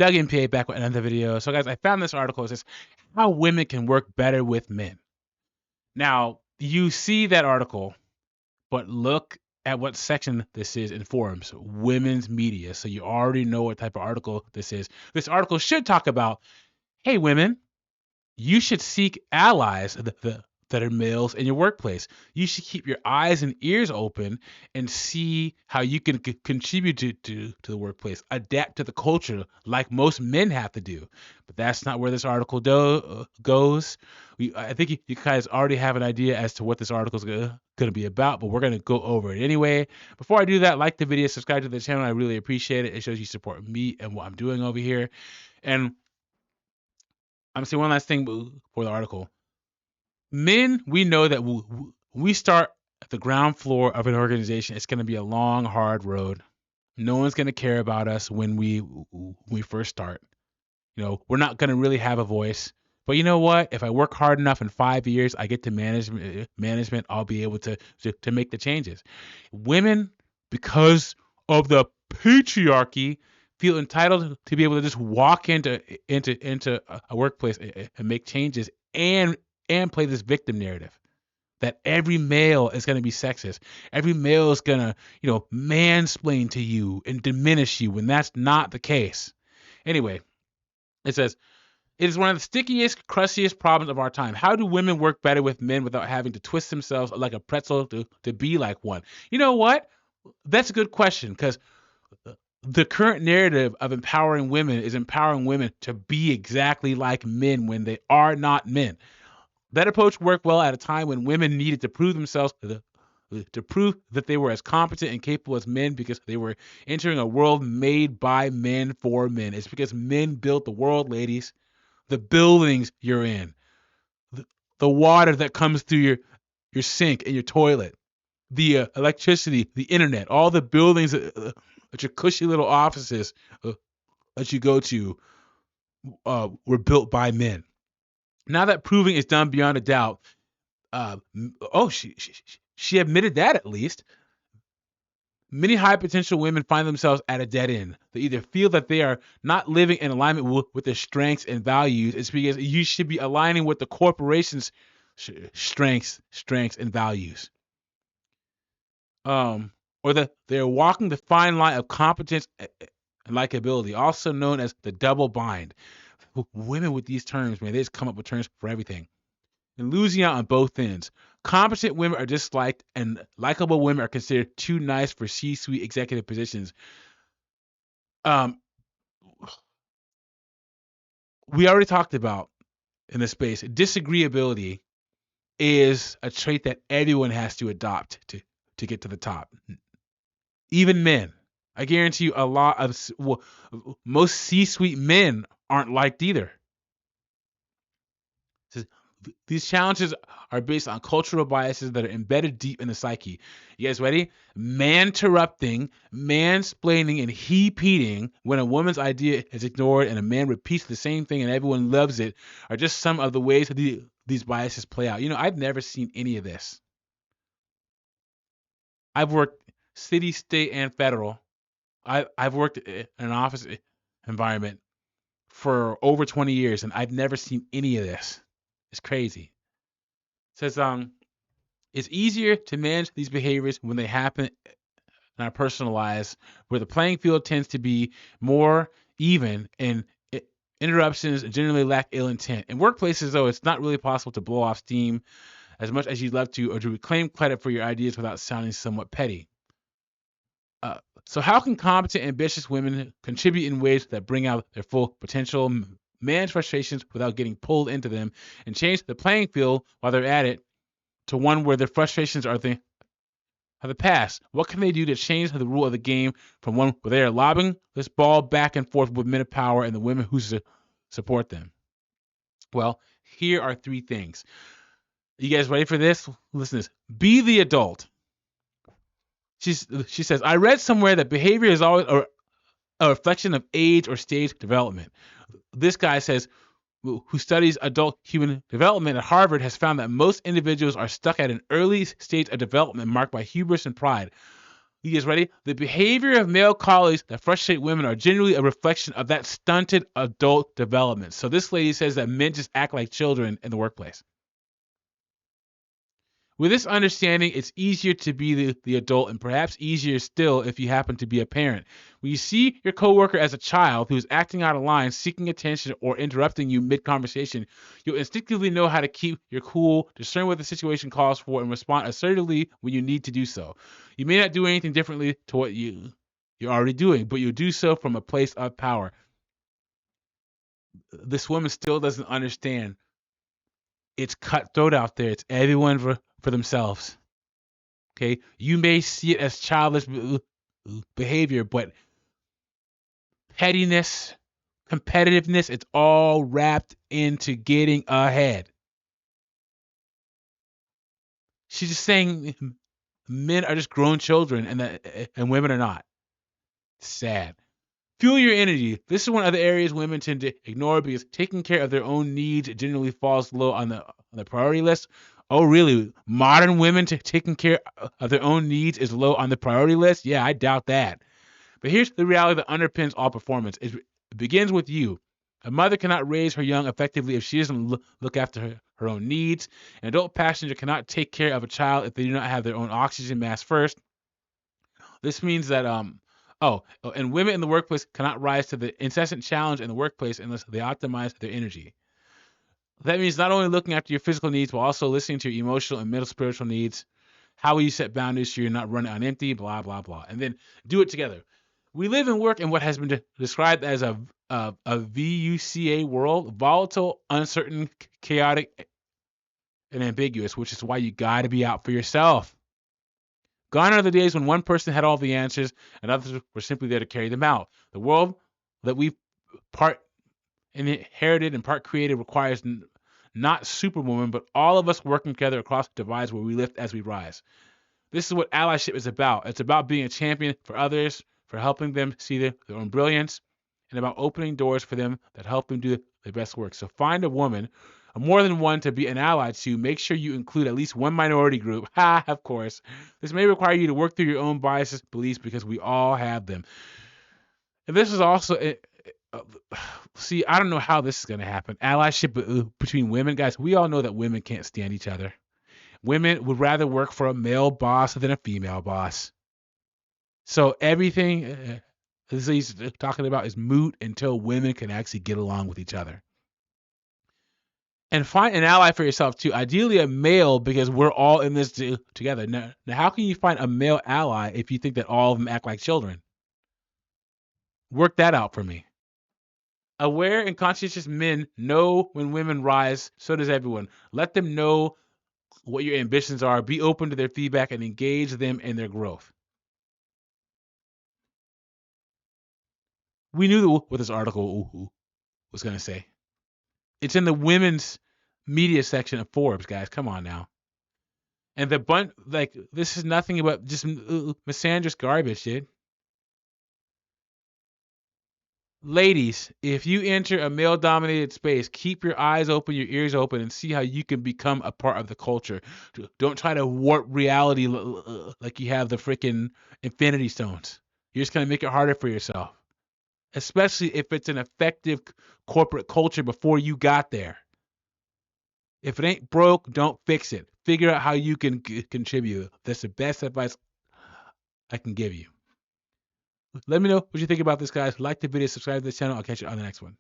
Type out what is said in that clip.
Doug MPA back with another video. So guys, I found this article. It says how women can work better with men. Now, you see that article, but look at what section this is in Forbes, women's media. So you already know what type of article this is. This article should talk about, hey, women, you should seek allies that are males in your workplace. You should keep your eyes and ears open and see how you can contribute to the workplace, adapt to the culture like most men have to do. But that's not where this article goes. I think you guys already have an idea as to what this article is going to be about, but we're going to go over it anyway. Before I do that, like the video, subscribe to the channel. I really appreciate it. It shows you support me and what I'm doing over here. And I'm saying one last thing for the article. Men, we know that we start at the ground floor of an organization. It's going to be a long, hard road. No one's going to care about us when we first start. You know, we're not going to really have a voice. But you know what? If I work hard enough in 5 years, I get to management, I'll be able to make the changes. Women, because of the patriarchy, feel entitled to be able to just walk into a workplace and make changes and play this victim narrative that every male is going to be sexist. Every male is going to, mansplain to you and diminish you when that's not the case. Anyway, it says, it is one of the stickiest, crustiest problems of our time. How do women work better with men without having to twist themselves like a pretzel to be like one? You know what? That's a good question, because the current narrative of empowering women is empowering women to be exactly like men when they are not men. That approach worked well at a time when women needed to prove themselves, to prove that they were as competent and capable as men, because they were entering a world made by men for men. It's because men built the world, ladies. The buildings you're in, the water that comes through your sink and your toilet, the electricity, the internet, all the buildings at your cushy little offices that you go to were built by men. Now that proving is done beyond a doubt, she admitted that at least. Many high potential women find themselves at a dead end. They either feel that they are not living in alignment with their strengths and values. It's because you should be aligning with the corporation's strengths and values. Or that they're walking the fine line of competence and likability, also known as the double bind. Women with these terms, man, they just come up with terms for everything. And losing out on both ends. Competent women are disliked, and likable women are considered too nice for C-suite executive positions. We already talked about in this space, disagreeability is a trait that everyone has to adopt to get to the top. Even men. I guarantee you most C-suite men aren't liked either. These challenges are based on cultural biases that are embedded deep in the psyche. You guys ready? Man-interrupting, mansplaining, and heap-eating when a woman's idea is ignored and a man repeats the same thing and everyone loves it are just some of the ways that these biases play out. I've never seen any of this. I've worked city, state, and federal. I've worked in an office environment for over 20 years, and I've never seen any of this. It's crazy. It says, it's easier to manage these behaviors when they happen in our personal lives, where the playing field tends to be more even and interruptions generally lack ill intent. In workplaces, though, it's not really possible to blow off steam as much as you'd love to, or to reclaim credit for your ideas without sounding somewhat petty. So how can competent, ambitious women contribute in ways that bring out their full potential, manage frustrations without getting pulled into them, and change the playing field while they're at it to one where their frustrations are the past? What can they do to change the rule of the game from one where they are lobbing this ball back and forth with men of power and the women who support them? Well, here are 3 things. You guys ready for this? Listen to this. Be the adult. She says, I read somewhere that behavior is always a reflection of age or stage development. This guy says, who studies adult human development at Harvard, has found that most individuals are stuck at an early stage of development marked by hubris and pride. You guys ready? The behavior of male colleagues that frustrate women are generally a reflection of that stunted adult development. So this lady says that men just act like children in the workplace. With this understanding, it's easier to be the adult and perhaps easier still if you happen to be a parent. When you see your coworker as a child who is acting out of line, seeking attention, or interrupting you mid-conversation, you'll instinctively know how to keep your cool, discern what the situation calls for, and respond assertively when you need to do so. You may not do anything differently to what you're already doing, but you'll do so from a place of power. This woman still doesn't understand. It's cutthroat out there. It's everyone for themselves. Okay, you may see it as childish behavior, but pettiness, competitiveness, it's all wrapped into getting ahead. She's just saying men are just grown children and women are not. Sad. Fuel your energy. This is one of the areas women tend to ignore because taking care of their own needs generally falls low on the priority list. Oh, really? Modern women taking care of their own needs is low on the priority list? Yeah, I doubt that. But here's the reality that underpins all performance. It begins with you. A mother cannot raise her young effectively if she doesn't look after her own needs. An adult passenger cannot take care of a child if they do not have their own oxygen mask first. This means that and women in the workplace cannot rise to the incessant challenge in the workplace unless they optimize their energy. That means not only looking after your physical needs, but also listening to your emotional and mental spiritual needs. How will you set boundaries so you're not running on empty, blah, blah, blah. And then do it together. We live and work in what has been described as a VUCA world, volatile, uncertain, chaotic, and ambiguous, which is why you got to be out for yourself. Gone are the days when one person had all the answers and others were simply there to carry them out. The world that we part inherited and part created requires not superwoman, but all of us working together across divides where we lift as we rise. This is what allyship is about. It's about being a champion for others, for helping them see their own brilliance, and about opening doors for them that help them do their best work. So find a woman, or more than one, to be an ally to. Make sure you include at least one minority group. Ha, of course. This may require you to work through your own biases, beliefs, because we all have them. And this is also see, I don't know how this is going to happen. Allyship between women, guys. We all know that women can't stand each other. Women would rather work for a male boss than a female boss. So everything he's talking about is moot until women can actually get along with each other. And find an ally for yourself too. Ideally a male, because we're all in this together. Now, how can you find a male ally if you think that all of them act like children? Work that out for me. Aware and conscientious men know when women rise, so does everyone. Let them know what your ambitions are. Be open to their feedback and engage them in their growth. We knew what this article was going to say. It's in the women's media section of Forbes, guys. Come on now. And this is nothing but just misandrist garbage, dude. Ladies, if you enter a male-dominated space, keep your eyes open, your ears open, and see how you can become a part of the culture. Don't try to warp reality like you have the freaking Infinity Stones. You're just going to make it harder for yourself, especially if it's an effective corporate culture before you got there. If it ain't broke, don't fix it. Figure out how you can contribute. That's the best advice I can give you. Let me know what you think about this, guys. Like the video, subscribe to the channel. I'll catch you on the next one.